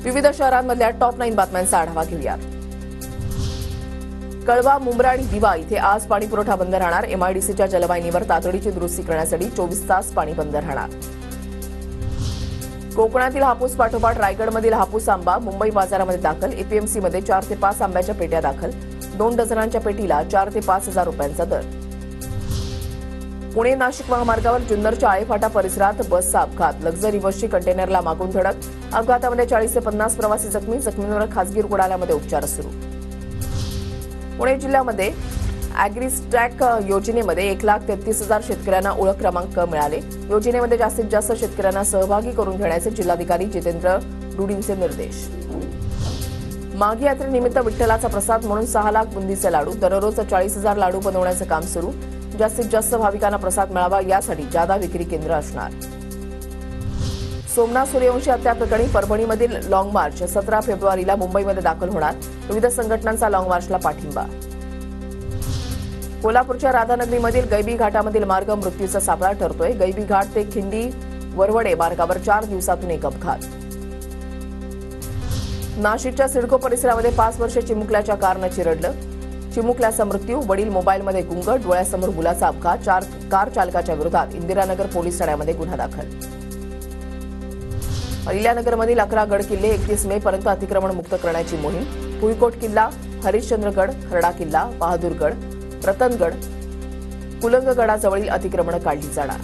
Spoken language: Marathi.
विविध शहरांमधल्या टॉप 9 बातम्यांचा आढावा घेऊयात. कळवा, मुंब्रा आणि दिवा इथे आज पाणी पुरवठा बंद राहणार. एमआयडीसीच्या जलवाहिनीवर तातडीची दुरुस्ती करण्यासाठी 24 तास पाणी बंद राहणार. कोकणातील हापूस पाठोपाठ रायगडमधील हापूस आंबा मुंबई बाजारामध्ये दाखल. एपीएमसीमध्ये 4 ते 5 आंब्याच्या पेट्या दाखल. 2 डझनांच्या पेटीला 4 ते 5 हजार रुपयांचा दर. पुणे नाशिक महामार्गावर जुन्नरच्या आळेफाटा परिसरात बसचा अपघात. लक्झरी बसची कंटेनरला मागून धडक. अपघातामध्ये 40 ते 50 प्रवासी जखमी. जखमींवर खासगी रुग्णालयामध्ये उपचार सुरू. पुणे जिल्ह्यामध्ये अॅग्रीस्टॅक योजनेमध्ये 1,33,000 शेतकऱ्यांना ओळख क्रमांक मिळाले. योजनेमध्ये जास्तीत जास्त शेतकऱ्यांना सहभागी करून घेण्याचे जिल्हाधिकारी जितेंद्र रुडींचे निर्देश. माघी यात्रेनिमित्त विठ्ठलाचा प्रसाद म्हणून 6 लाख बुंदीचे लाडू. दररोज 40,000 लाडू बनवण्याचं काम सुरू. जास्तीत जास्त भाविकांना प्रसाद मिळावा यासाठी जादा विक्री केंद्र असणार. सोमनाथ सूर्यवंशी हत्या प्रकरणी परभणीमधील लॉंग मार्च 17 फेब्रुवारीला मुंबईमध्ये दाखल होणार. विविध संघटनांचा लॉंग मार्चला पाठिंबा. कोल्हापूरच्या राधानगरीमधील गैबी घाटामधील मार्ग मृत्यूचा सापळा ठरतोय. गैबी घाट ते खिंडी वरवडे मार्गावर 4 दिवसातून एक अपघात. नाशिकच्या सिडको परिसरामध्ये 5 वर्षे चिमुकल्याच्या कारनं चिरडलं. चिमुकल्याचा मृत्यू. वडील मोबाईलमध्ये गुंग. डोळ्यासमोर मुलाचा अपघात. कार चालकाच्या विरोधात इंदिरानगर पोलीस ठाण्यामध्ये गुन्हा दाखल. अहिल्यानगरमधील 11 गड किल्ले 31 मे पर्यंत अतिक्रमण मुक्त करण्याची मोहीम. भुईकोट किल्ला, हरिश्चंद्रगड, खरडा किल्ला, बहादूरगड, रतनगड, कुलंगगडाजवळील अतिक्रमण काढली जाणार.